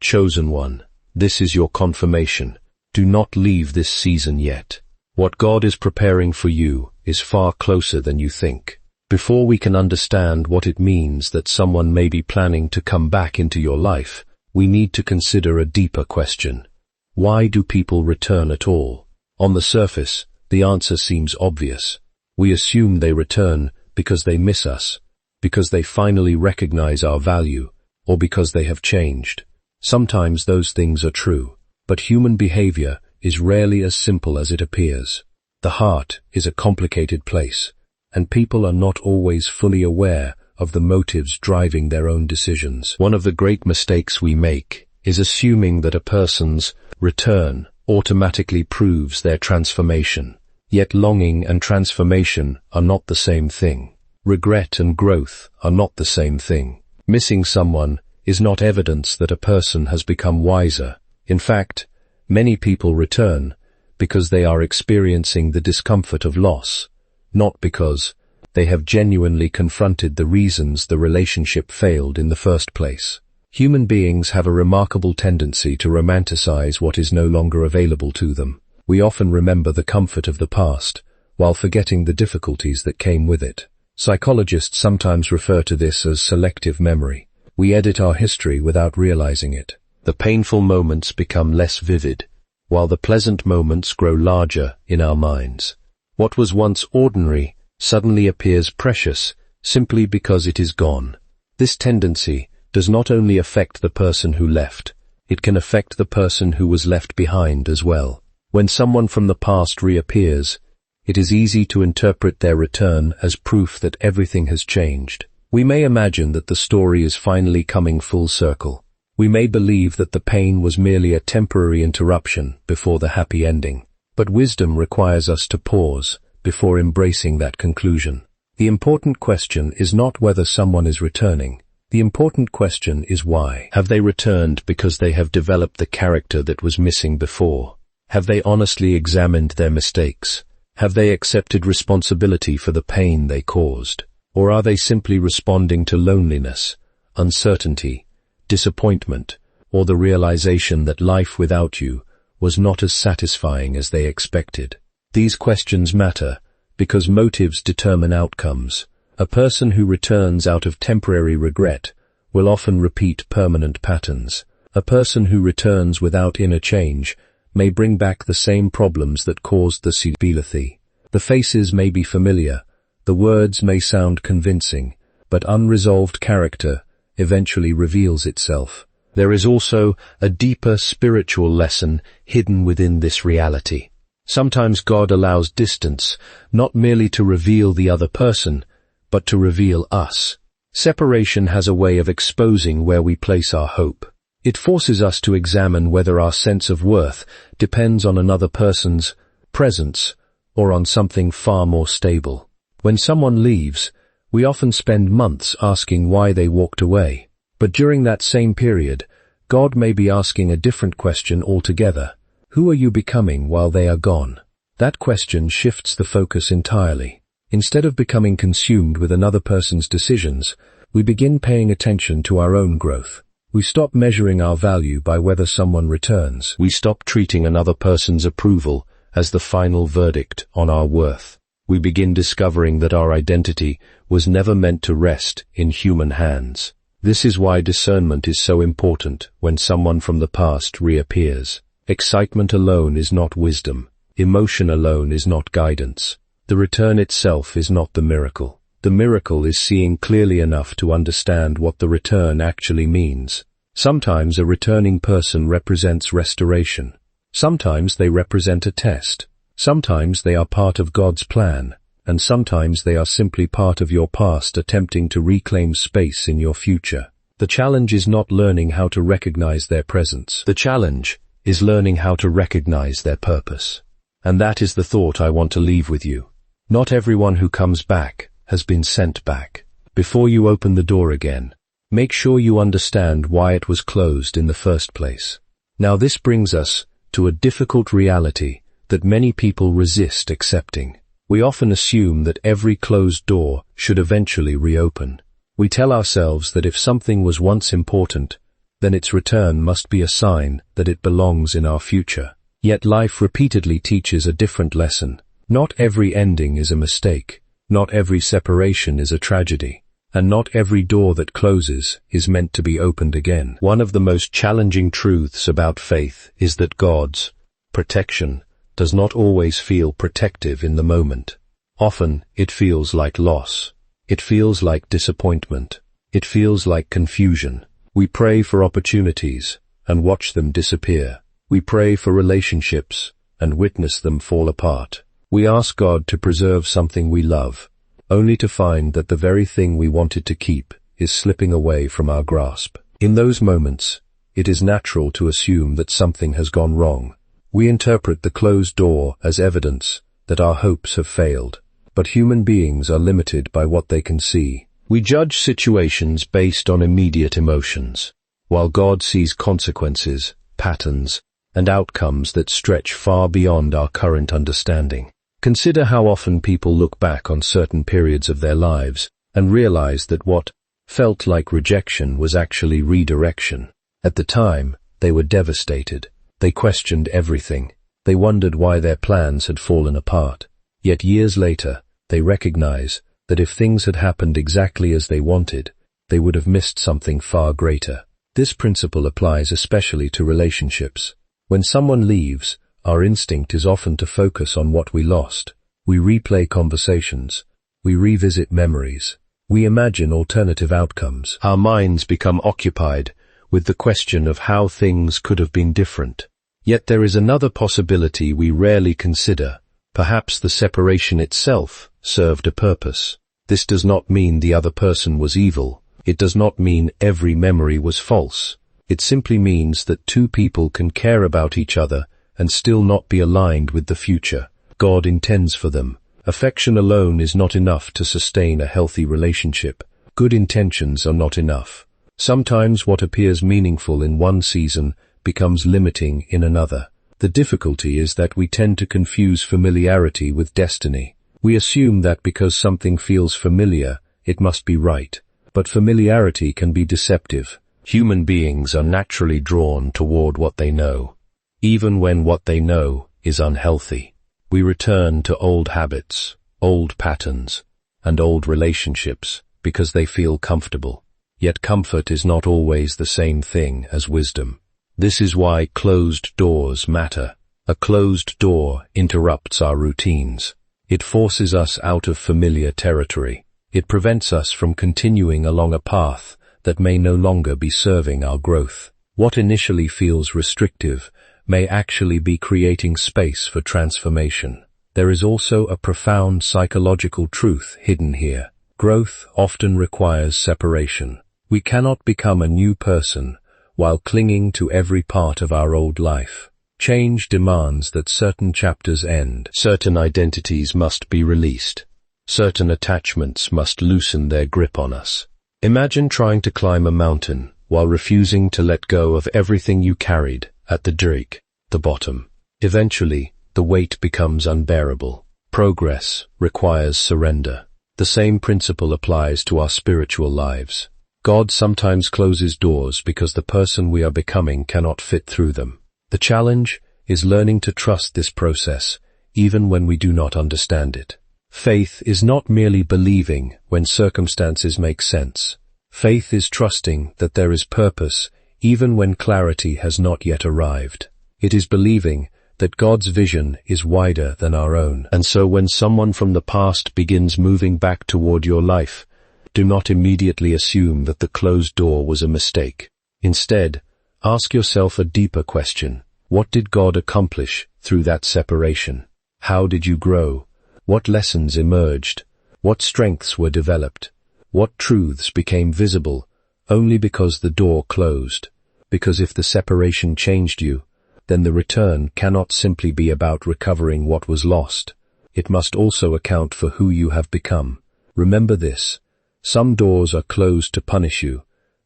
Chosen one, this is your confirmation. Do not leave this season yet. What God is preparing for you is far closer than you think. Before we can understand what it means that someone may be planning to come back into your life, we need to consider a deeper question. Why do people return at all? On the surface, the answer seems obvious. We assume they return because they miss us, because they finally recognize our value, or because they have changed. Sometimes those things are true, but human behavior is rarely as simple as it appears. The heart is a complicated place, and people are not always fully aware of the motives driving their own decisions. One of the great mistakes we make is assuming that a person's return automatically proves their transformation. Yet longing and transformation are not the same thing. Regret and growth are not the same thing. Missing someone is not evidence that a person has become wiser. In fact, many people return because they are experiencing the discomfort of loss, not because they have genuinely confronted the reasons the relationship failed in the first place. Human beings have a remarkable tendency to romanticize what is no longer available to them. We often remember the comfort of the past, while forgetting the difficulties that came with it. Psychologists sometimes refer to this as selective memory. We edit our history without realizing it. The painful moments become less vivid, while the pleasant moments grow larger in our minds. What was once ordinary suddenly appears precious simply because it is gone. This tendency does not only affect the person who left, it can affect the person who was left behind as well. When someone from the past reappears, it is easy to interpret their return as proof that everything has changed. We may imagine that the story is finally coming full circle. We may believe that the pain was merely a temporary interruption before the happy ending. But wisdom requires us to pause before embracing that conclusion. The important question is not whether someone is returning. The important question is why. Have they returned because they have developed the character that was missing before? Have they honestly examined their mistakes? Have they accepted responsibility for the pain they caused? Or are they simply responding to loneliness, uncertainty, disappointment, or the realization that life without you was not as satisfying as they expected? These questions matter because motives determine outcomes. A person who returns out of temporary regret will often repeat permanent patterns. A person who returns without inner change may bring back the same problems that caused the stability. The faces may be familiar, the words may sound convincing, but unresolved character eventually reveals itself. There is also a deeper spiritual lesson hidden within this reality. Sometimes God allows distance, not merely to reveal the other person, but to reveal us. Separation has a way of exposing where we place our hope. It forces us to examine whether our sense of worth depends on another person's presence or on something far more stable. When someone leaves, we often spend months asking why they walked away. But during that same period, God may be asking a different question altogether. Who are you becoming while they are gone? That question shifts the focus entirely. Instead of becoming consumed with another person's decisions, we begin paying attention to our own growth. We stop measuring our value by whether someone returns. We stop treating another person's approval as the final verdict on our worth. We begin discovering that our identity was never meant to rest in human hands. This is why discernment is so important when someone from the past reappears. Excitement alone is not wisdom. Emotion alone is not guidance. The return itself is not the miracle. The miracle is seeing clearly enough to understand what the return actually means. Sometimes a returning person represents restoration. Sometimes they represent a test. Sometimes they are part of God's plan, and sometimes they are simply part of your past attempting to reclaim space in your future. The challenge is not learning how to recognize their presence. The challenge is learning how to recognize their purpose. And that is the thought I want to leave with you. Not everyone who comes back has been sent back. Before you open the door again, make sure you understand why it was closed in the first place. Now this brings us to a difficult reality that many people resist accepting. We often assume that every closed door should eventually reopen. We tell ourselves that if something was once important, then its return must be a sign that it belongs in our future. Yet life repeatedly teaches a different lesson. Not every ending is a mistake. Not every separation is a tragedy. And not every door that closes is meant to be opened again. One of the most challenging truths about faith is that God's protection does not always feel protective in the moment. Often, it feels like loss. It feels like disappointment. It feels like confusion. We pray for opportunities and watch them disappear. We pray for relationships and witness them fall apart. We ask God to preserve something we love, only to find that the very thing we wanted to keep is slipping away from our grasp. In those moments, it is natural to assume that something has gone wrong. We interpret the closed door as evidence that our hopes have failed. But human beings are limited by what they can see. We judge situations based on immediate emotions, while God sees consequences, patterns, and outcomes that stretch far beyond our current understanding. Consider how often people look back on certain periods of their lives and realize that what felt like rejection was actually redirection. At the time, they were devastated. They questioned everything. They wondered why their plans had fallen apart. Yet years later, they recognize that if things had happened exactly as they wanted, they would have missed something far greater. This principle applies especially to relationships. When someone leaves, our instinct is often to focus on what we lost. We replay conversations. We revisit memories. We imagine alternative outcomes. Our minds become occupied with the question of how things could have been different. Yet there is another possibility we rarely consider. Perhaps the separation itself served a purpose. This does not mean the other person was evil. It does not mean every memory was false. It simply means that two people can care about each other and still not be aligned with the future God intends for them. Affection alone is not enough to sustain a healthy relationship. Good intentions are not enough. Sometimes what appears meaningful in one season becomes limiting in another. The difficulty is that we tend to confuse familiarity with destiny. We assume that because something feels familiar, it must be right. But familiarity can be deceptive. Human beings are naturally drawn toward what they know, even when what they know is unhealthy. We return to old habits, old patterns, and old relationships because they feel comfortable. Yet comfort is not always the same thing as wisdom. This is why closed doors matter. A closed door interrupts our routines. It forces us out of familiar territory. It prevents us from continuing along a path that may no longer be serving our growth. What initially feels restrictive may actually be creating space for transformation. There is also a profound psychological truth hidden here. Growth often requires separation. We cannot become a new person while clinging to every part of our old life. Change demands that certain chapters end. Certain identities must be released. Certain attachments must loosen their grip on us. Imagine trying to climb a mountain while refusing to let go of everything you carried at the bottom. Eventually, the weight becomes unbearable. Progress requires surrender. The same principle applies to our spiritual lives. God sometimes closes doors because the person we are becoming cannot fit through them. The challenge is learning to trust this process, even when we do not understand it. Faith is not merely believing when circumstances make sense. Faith is trusting that there is purpose, even when clarity has not yet arrived. It is believing that God's vision is wider than our own. And so when someone from the past begins moving back toward your life, do not immediately assume that the closed door was a mistake. Instead, ask yourself a deeper question. What did God accomplish through that separation? How did you grow? What lessons emerged? What strengths were developed? What truths became visible only because the door closed? Because if the separation changed you, then the return cannot simply be about recovering what was lost. It must also account for who you have become. Remember this. Some doors are closed to punish you,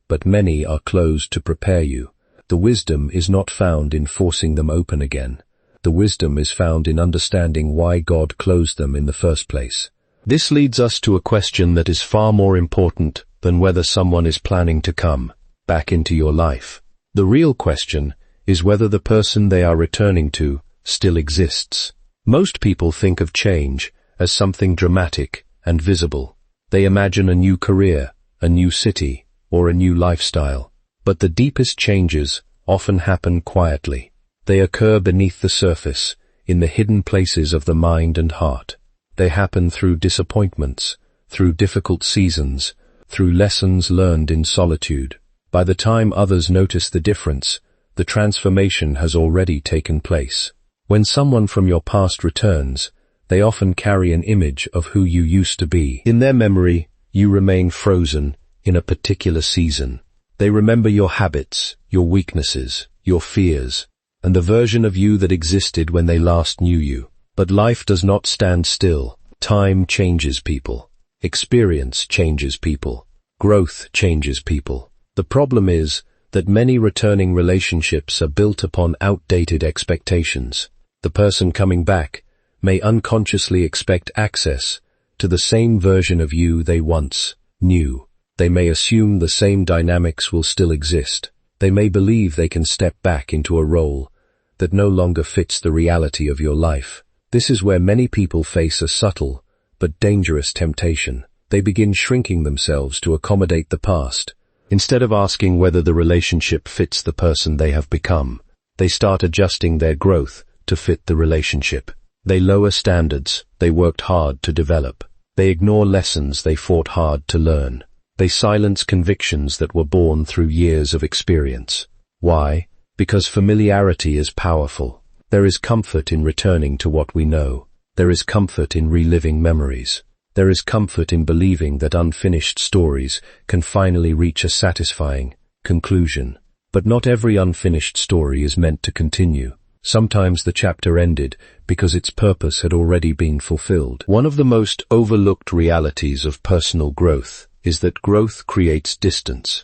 but many are closed to prepare you. The wisdom is not found in forcing them open again. The wisdom is found in understanding why God closed them in the first place. This leads us to a question that is far more important than whether someone is planning to come back into your life. The real question is whether the person they are returning to still exists. Most people think of change as something dramatic and visible. They imagine a new career, a new city, or a new lifestyle. But the deepest changes often happen quietly. They occur beneath the surface, in the hidden places of the mind and heart. They happen through disappointments, through difficult seasons, through lessons learned in solitude. By the time others notice the difference, the transformation has already taken place. When someone from your past returns, they often carry an image of who you used to be. In their memory, you remain frozen in a particular season. They remember your habits, your weaknesses, your fears, and the version of you that existed when they last knew you. But life does not stand still. Time changes people. Experience changes people. Growth changes people. The problem is that many returning relationships are built upon outdated expectations. The person coming back may unconsciously expect access to the same version of you they once knew. They may assume the same dynamics will still exist. They may believe they can step back into a role that no longer fits the reality of your life. This is where many people face a subtle but dangerous temptation. They begin shrinking themselves to accommodate the past. Instead of asking whether the relationship fits the person they have become, they start adjusting their growth to fit the relationship. They lower standards they worked hard to develop. They ignore lessons they fought hard to learn. They silence convictions that were born through years of experience. Why? Because familiarity is powerful. There is comfort in returning to what we know. There is comfort in reliving memories. There is comfort in believing that unfinished stories can finally reach a satisfying conclusion. But not every unfinished story is meant to continue. Sometimes the chapter ended because its purpose had already been fulfilled. One of the most overlooked realities of personal growth is that growth creates distance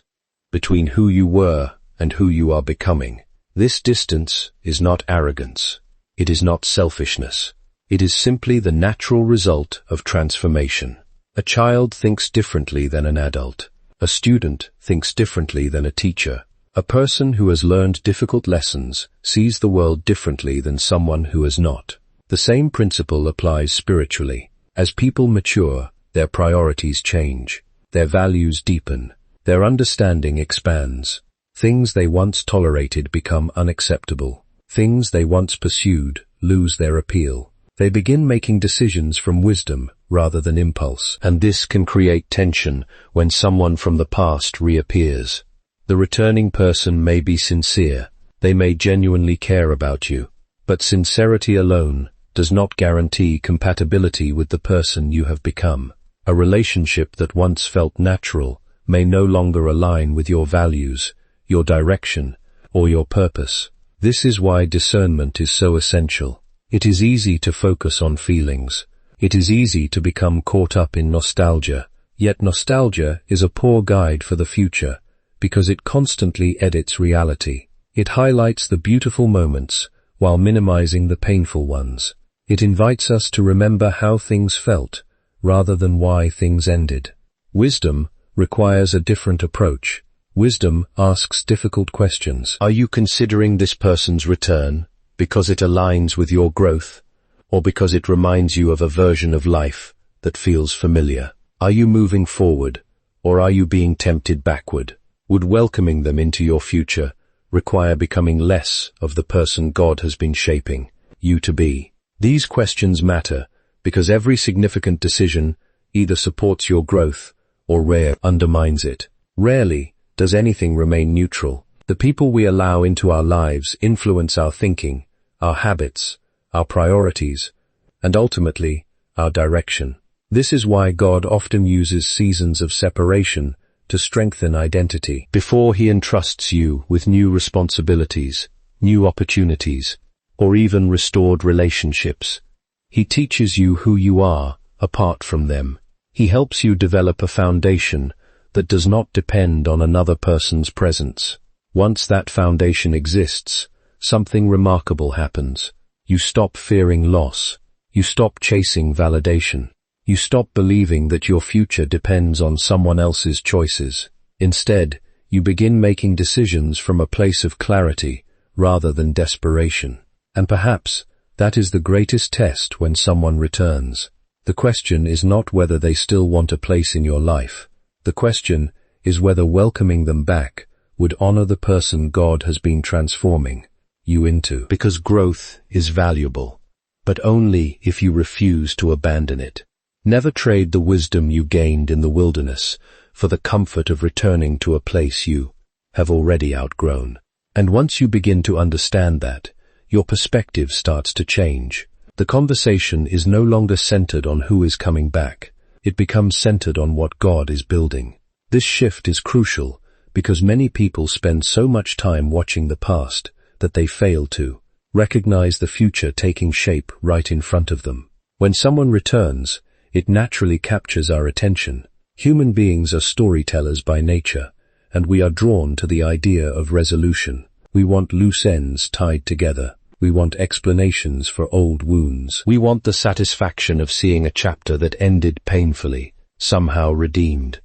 between who you were and who you are becoming. This distance is not arrogance. It is not selfishness. It is simply the natural result of transformation. A child thinks differently than an adult. A student thinks differently than a teacher. A person who has learned difficult lessons sees the world differently than someone who has not. The same principle applies spiritually. As people mature, their priorities change. Their values deepen. Their understanding expands. Things they once tolerated become unacceptable. Things they once pursued lose their appeal. They begin making decisions from wisdom rather than impulse. And this can create tension when someone from the past reappears. The returning person may be sincere. They may genuinely care about you. But sincerity alone does not guarantee compatibility with the person you have become. A relationship that once felt natural may no longer align with your values, your direction, or your purpose. This is why discernment is so essential. It is easy to focus on feelings. It is easy to become caught up in nostalgia. Yet nostalgia is a poor guide for the future because it constantly edits reality. It highlights the beautiful moments while minimizing the painful ones. It invites us to remember how things felt rather than why things ended. Wisdom requires a different approach. Wisdom asks difficult questions. Are you considering this person's return because it aligns with your growth, or because it reminds you of a version of life that feels familiar? Are you moving forward, or are you being tempted backward? Would welcoming them into your future require becoming less of the person God has been shaping you to be? These questions matter because every significant decision either supports your growth or rarely undermines it. Rarely does anything remain neutral. The people we allow into our lives influence our thinking, our habits, our priorities, and ultimately, our direction. This is why God often uses seasons of separation to strengthen identity before He entrusts you with new responsibilities, new opportunities, or even restored relationships. He teaches you who you are apart from them. He helps you develop a foundation that does not depend on another person's presence. Once that foundation exists, something remarkable happens. You stop fearing loss. You stop chasing validation. You stop believing that your future depends on someone else's choices. Instead, You begin making decisions from a place of clarity rather than desperation. And perhaps that is the greatest test when someone returns. The question is not whether they still want a place in your life. The question is whether welcoming them back would honor the person God has been transforming you into. Because growth is valuable, but only if you refuse to abandon it. Never trade the wisdom you gained in the wilderness for the comfort of returning to a place you have already outgrown. And once you begin to understand that, your perspective starts to change. The conversation is no longer centered on who is coming back. It becomes centered on what God is building. This shift is crucial because many people spend so much time watching the past that they fail to recognize the future taking shape right in front of them. When someone returns, it naturally captures our attention. Human beings are storytellers by nature, and we are drawn to the idea of resolution. We want loose ends tied together. We want explanations for old wounds. We want the satisfaction of seeing a chapter that ended painfully, somehow redeemed.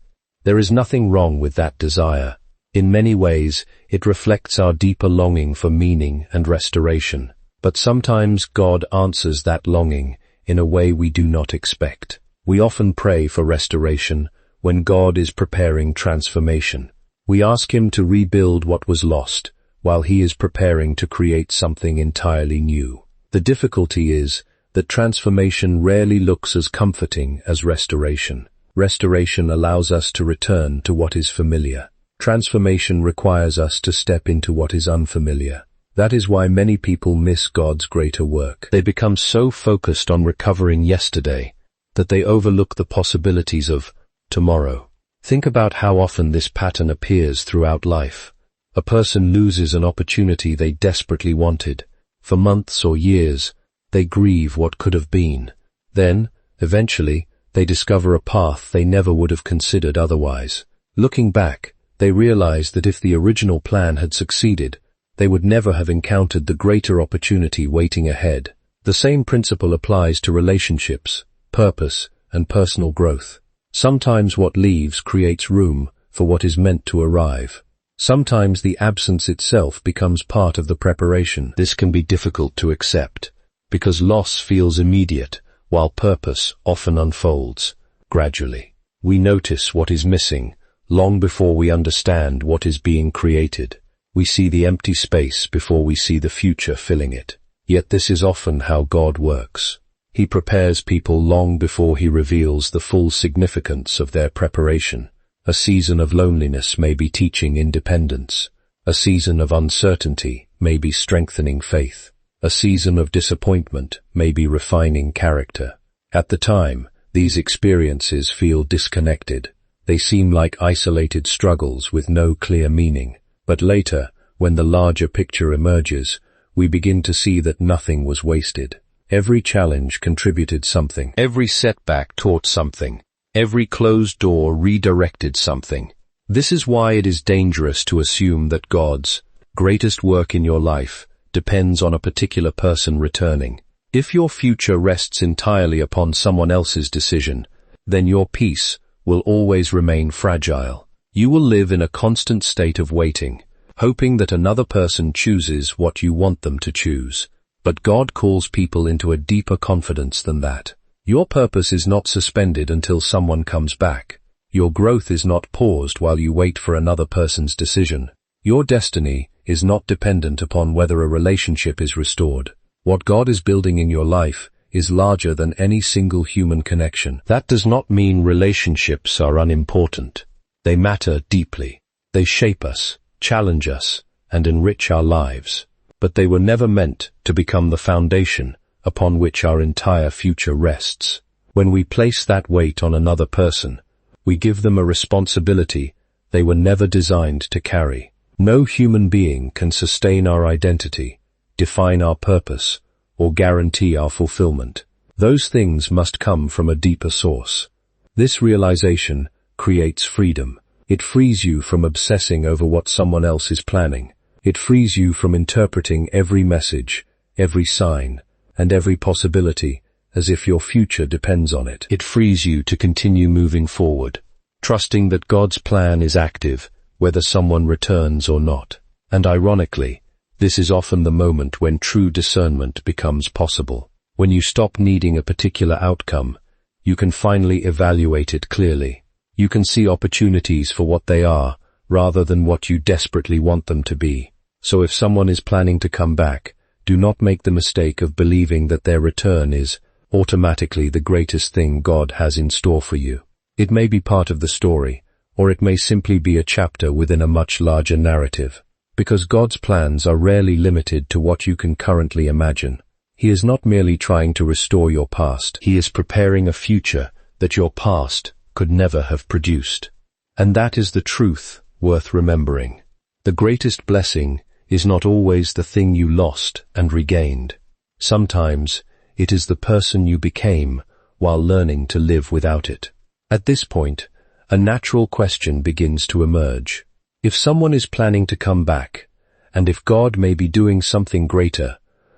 There is nothing wrong with that desire. In many ways, it reflects our deeper longing for meaning and restoration. But sometimes God answers that longing in a way we do not expect. We often pray for restoration when God is preparing transformation. We ask Him to rebuild what was lost, while He is preparing to create something entirely new. The difficulty is that transformation rarely looks as comforting as restoration. Restoration allows us to return to what is familiar. Transformation requires us to step into what is unfamiliar. That is why many people miss God's greater work. They become so focused on recovering yesterday that they overlook the possibilities of tomorrow. Think about how often this pattern appears throughout life. A person loses an opportunity they desperately wanted. For months or years, they grieve what could have been. Then, eventually, they discover a path they never would have considered otherwise. Looking back, they realize that if the original plan had succeeded, they would never have encountered the greater opportunity waiting ahead. The same principle applies to relationships, purpose, and personal growth. Sometimes what leaves creates room for what is meant to arrive. Sometimes the absence itself becomes part of the preparation. This can be difficult to accept, because loss feels immediate, while purpose often unfolds gradually. We notice what is missing long before we understand what is being created. We see the empty space before we see the future filling it. Yet this is often how God works. He prepares people long before He reveals the full significance of their preparation. A season of loneliness may be teaching independence. A season of uncertainty may be strengthening faith. A season of disappointment may be refining character. At the time, these experiences feel disconnected. They seem like isolated struggles with no clear meaning. But later, when the larger picture emerges, we begin to see that nothing was wasted. Every challenge contributed something. Every setback taught something. Every closed door redirected something. This is why it is dangerous to assume that God's greatest work in your life depends on a particular person returning. If your future rests entirely upon someone else's decision, then your peace will always remain fragile. You will live in a constant state of waiting, hoping that another person chooses what you want them to choose. But God calls people into a deeper confidence than that. Your purpose is not suspended until someone comes back. Your growth is not paused while you wait for another person's decision. Your destiny is not dependent upon whether a relationship is restored. What God is building in your life is larger than any single human connection. That does not mean relationships are unimportant. They matter deeply. They shape us, challenge us, and enrich our lives. But they were never meant to become the foundation upon which our entire future rests. When we place that weight on another person, we give them a responsibility they were never designed to carry. No human being can sustain our identity, define our purpose, or guarantee our fulfillment. Those things must come from a deeper source. This realization creates freedom. It frees you from obsessing over what someone else is planning. It frees you from interpreting every message, every sign, and every possibility as if your future depends on it. It frees you to continue moving forward, trusting that God's plan is active, whether someone returns or not. And ironically, this is often the moment when true discernment becomes possible. When you stop needing a particular outcome, you can finally evaluate it clearly. You can see opportunities for what they are, rather than what you desperately want them to be. So if someone is planning to come back, do not make the mistake of believing that their return is automatically the greatest thing God has in store for you. It may be part of the story, or it may simply be a chapter within a much larger narrative. Because God's plans are rarely limited to what you can currently imagine. He is not merely trying to restore your past. He is preparing a future that your past could never have produced. And that is the truth worth remembering. The greatest blessing is not always the thing you lost and regained. Sometimes it is the person you became while learning to live without it. At this point, a natural question begins to emerge. If someone is planning to come back, and if God may be doing something greater,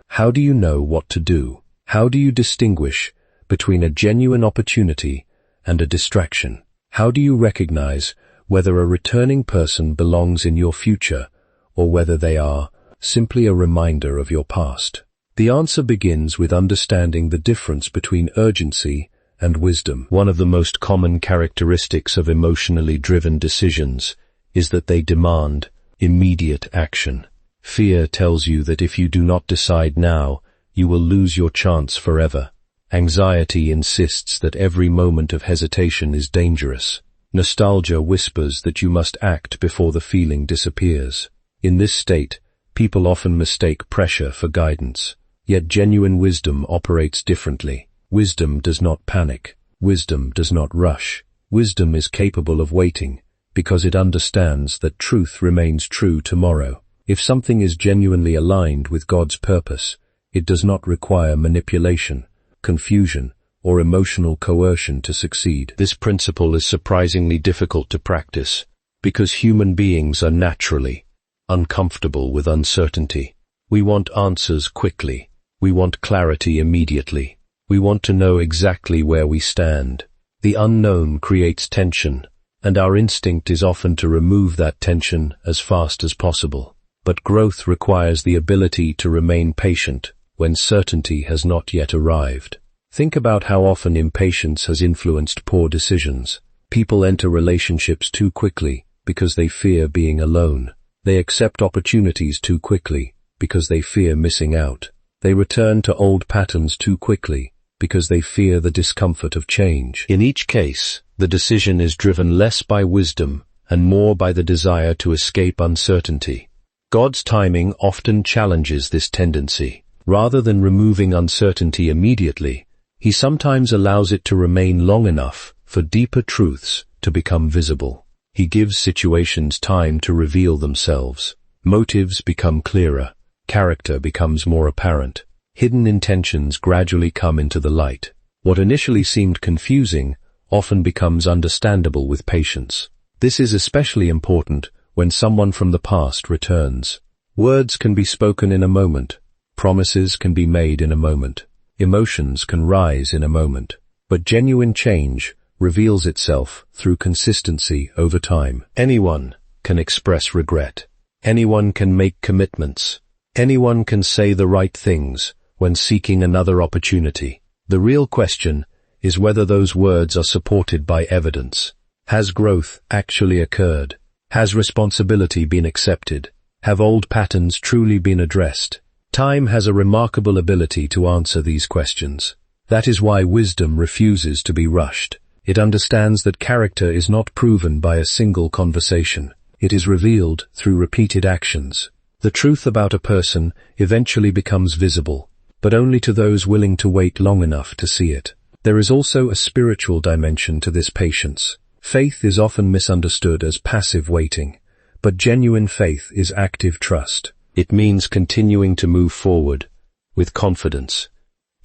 how do you know what to do? How do you distinguish between a genuine opportunity and a distraction? How do you recognize whether a returning person belongs in your future or whether they are simply a reminder of your past? The answer begins with understanding the difference between urgency and wisdom. One of the most common characteristics of emotionally driven decisions is that they demand immediate action. Fear tells you that if you do not decide now, you will lose your chance forever. Anxiety insists that every moment of hesitation is dangerous. Nostalgia whispers that you must act before the feeling disappears. In this state, people often mistake pressure for guidance. Yet genuine wisdom operates differently. Wisdom does not panic. Wisdom does not rush. Wisdom is capable of waiting, because it understands that truth remains true tomorrow. If something is genuinely aligned with God's purpose, it does not require manipulation, confusion, or emotional coercion to succeed. This principle is surprisingly difficult to practice, because human beings are naturally uncomfortable with uncertainty. We want answers quickly. We want clarity immediately. We want to know exactly where we stand. The unknown creates tension, and our instinct is often to remove that tension as fast as possible. But growth requires the ability to remain patient when certainty has not yet arrived. Think about how often impatience has influenced poor decisions. People enter relationships too quickly because they fear being alone. They accept opportunities too quickly because they fear missing out. They return to old patterns too quickly because they fear the discomfort of change. In each case, the decision is driven less by wisdom and more by the desire to escape uncertainty. God's timing often challenges this tendency. Rather than removing uncertainty immediately, He sometimes allows it to remain long enough for deeper truths to become visible. He gives situations time to reveal themselves. Motives become clearer. Character becomes more apparent. Hidden intentions gradually come into the light. What initially seemed confusing often becomes understandable with patience. This is especially important when someone from the past returns. Words can be spoken in a moment. Promises can be made in a moment. Emotions can rise in a moment. But genuine change reveals itself through consistency over time. Anyone can express regret. Anyone can make commitments. Anyone can say the right things when seeking another opportunity. The real question is whether those words are supported by evidence. Has growth actually occurred? Has responsibility been accepted? Have old patterns truly been addressed? Time has a remarkable ability to answer these questions. That is why wisdom refuses to be rushed. It understands that character is not proven by a single conversation. It is revealed through repeated actions. The truth about a person eventually becomes visible, but only to those willing to wait long enough to see it. There is also a spiritual dimension to this patience. Faith is often misunderstood as passive waiting, but genuine faith is active trust. It means continuing to move forward with confidence,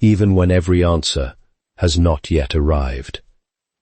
even when every answer has not yet arrived.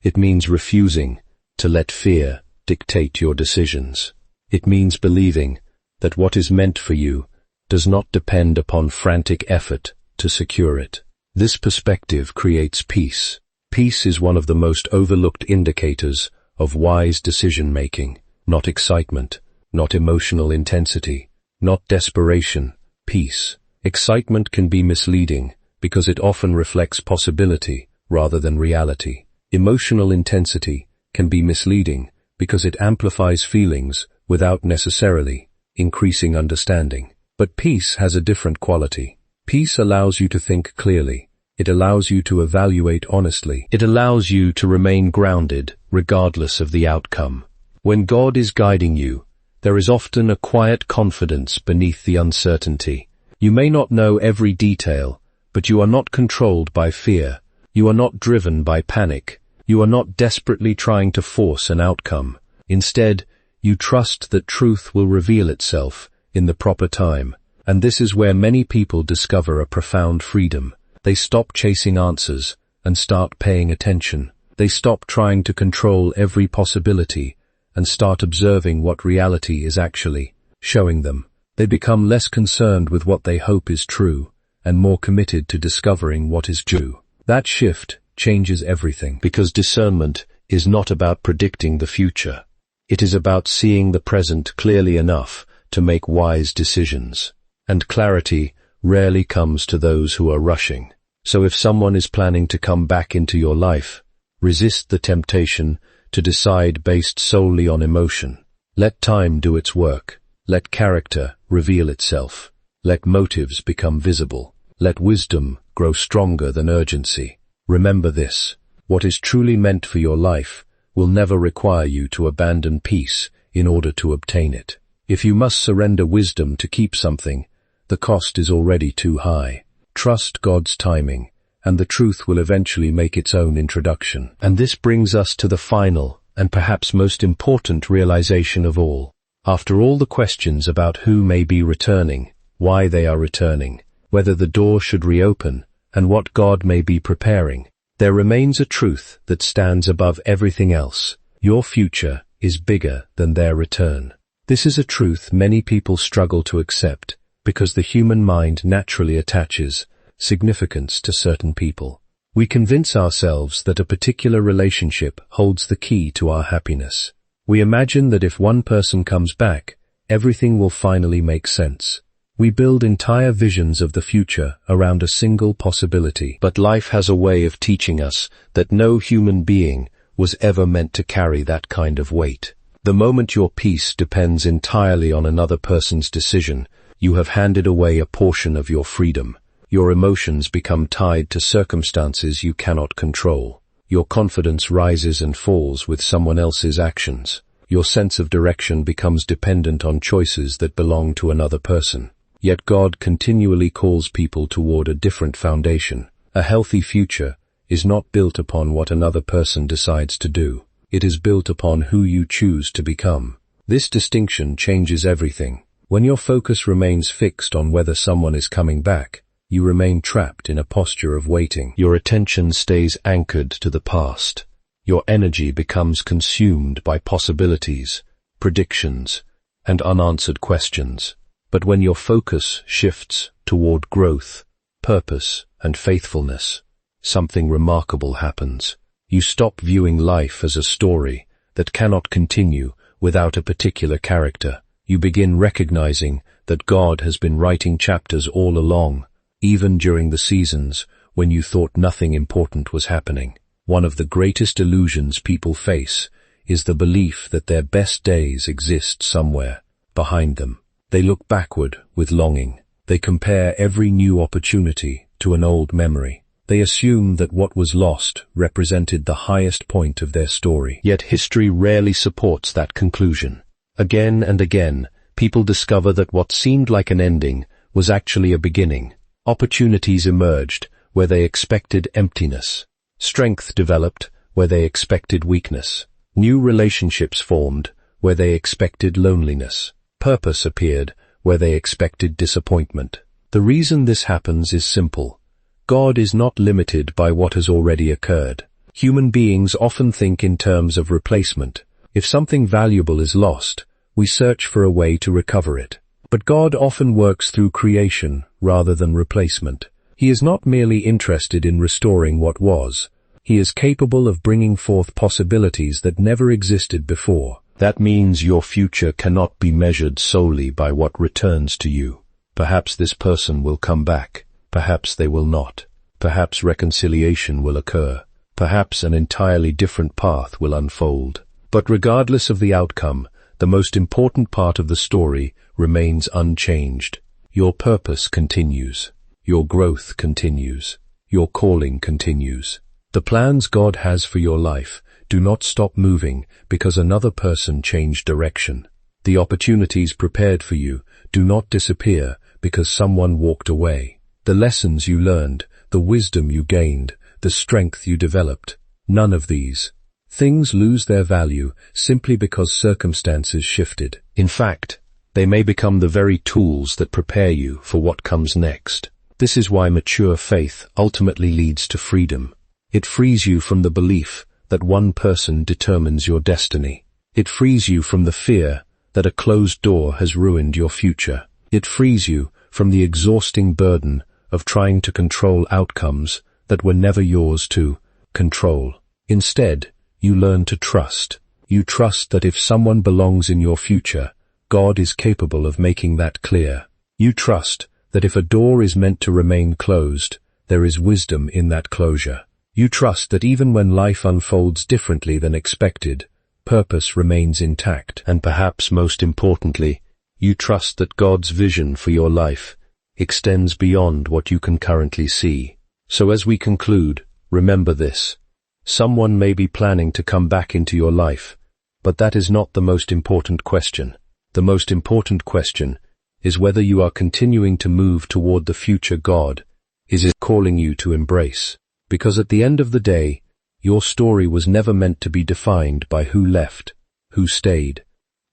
It means refusing to let fear dictate your decisions. It means believing that what is meant for you does not depend upon frantic effort to secure it. This perspective creates peace. Peace is one of the most overlooked indicators of wise decision-making. not excitement, not emotional intensity, not desperation, peace. Excitement can be misleading because it often reflects possibility rather than reality. Emotional intensity can be misleading because it amplifies feelings without necessarily increasing understanding. But peace has a different quality. Peace allows you to think clearly. It allows you to evaluate honestly. It allows you to remain grounded regardless of the outcome. When God is guiding you, there is often a quiet confidence beneath the uncertainty. You may not know every detail, but you are not controlled by fear. You are not driven by panic. You are not desperately trying to force an outcome. Instead, you trust that truth will reveal itself in the proper time. And this is where many people discover a profound freedom. They stop chasing answers and start paying attention. They stop trying to control every possibility and start observing what reality is actually showing them. They become less concerned with what they hope is true and more committed to discovering what is true. That shift changes everything, because discernment is not about predicting the future. It is about seeing the present clearly enough to make wise decisions. And clarity rarely comes to those who are rushing. So if someone is planning to come back into your life, resist the temptation to decide based solely on emotion. Let time do its work. Let character reveal itself. Let motives become visible. Let wisdom grow stronger than urgency. Remember this: what is truly meant for your life will never require you to abandon peace in order to obtain it. If you must surrender wisdom to keep something, the cost is already too high. Trust God's timing, and the truth will eventually make its own introduction. And this brings us to the final and perhaps most important realization of all. After all the questions about who may be returning, why they are returning, whether the door should reopen, and what God may be preparing, there remains a truth that stands above everything else. Your future is bigger than their return. This is a truth many people struggle to accept because the human mind naturally attaches significance to certain people. We convince ourselves that a particular relationship holds the key to our happiness. We imagine that if one person comes back, everything will finally make sense. We build entire visions of the future around a single possibility. But life has a way of teaching us that no human being was ever meant to carry that kind of weight. The moment your peace depends entirely on another person's decision, you have handed away a portion of your freedom. Your emotions become tied to circumstances you cannot control. Your confidence rises and falls with someone else's actions. Your sense of direction becomes dependent on choices that belong to another person. Yet God continually calls people toward a different foundation. A healthy future is not built upon what another person decides to do. It is built upon who you choose to become. This distinction changes everything. When your focus remains fixed on whether someone is coming back, you remain trapped in a posture of waiting. Your attention stays anchored to the past. Your energy becomes consumed by possibilities, predictions, and unanswered questions. But when your focus shifts toward growth, purpose, and faithfulness, something remarkable happens. You stop viewing life as a story that cannot continue without a particular character. You begin recognizing that God has been writing chapters all along, even during the seasons when you thought nothing important was happening. One of the greatest illusions people face is the belief that their best days exist somewhere behind them. They look backward with longing. They compare every new opportunity to an old memory. They assume that what was lost represented the highest point of their story. Yet history rarely supports that conclusion. Again and again, people discover that what seemed like an ending was actually a beginning. Opportunities emerged where they expected emptiness. Strength developed where they expected weakness. New relationships formed where they expected loneliness. Purpose appeared where they expected disappointment. The reason this happens is simple. God is not limited by what has already occurred. Human beings often think in terms of replacement. If something valuable is lost, we search for a way to recover it. But God often works through creation rather than replacement. He is not merely interested in restoring what was. He is capable of bringing forth possibilities that never existed before. That means your future cannot be measured solely by what returns to you. Perhaps this person will come back. Perhaps they will not. Perhaps reconciliation will occur. Perhaps an entirely different path will unfold. But regardless of the outcome, the most important part of the story remains unchanged. Your purpose continues. Your growth continues. Your calling continues. The plans God has for your life do not stop moving because another person changed direction. The opportunities prepared for you do not disappear because someone walked away. The lessons you learned, the wisdom you gained, the strength you developed, none of these things lose their value simply because circumstances shifted. In fact, they may become the very tools that prepare you for what comes next. This is why mature faith ultimately leads to freedom. It frees you from the belief that one person determines your destiny. It frees you from the fear that a closed door has ruined your future. It frees you from the exhausting burden of trying to control outcomes that were never yours to control. Instead, you learn to trust. You trust that if someone belongs in your future, God is capable of making that clear. You trust that if a door is meant to remain closed, there is wisdom in that closure. You trust that even when life unfolds differently than expected, purpose remains intact. And perhaps most importantly, you trust that God's vision for your life extends beyond what you can currently see. So as we conclude, remember this. Someone may be planning to come back into your life, but that is not the most important question. The most important question is whether you are continuing to move toward the future God is calling you to embrace. Because at the end of the day, your story was never meant to be defined by who left, who stayed,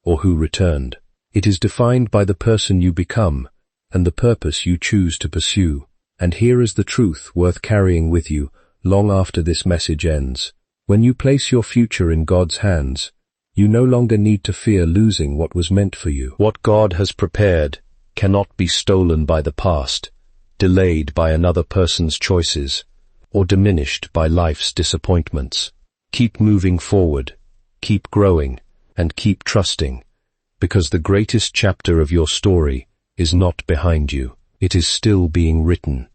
or who returned. It is defined by the person you become and the purpose you choose to pursue. And here is the truth worth carrying with you long after this message ends. When you place your future in God's hands, you no longer need to fear losing what was meant for you. What God has prepared cannot be stolen by the past, delayed by another person's choices, or diminished by life's disappointments. Keep moving forward, keep growing, and keep trusting, because the greatest chapter of your story is not behind you. It is still being written.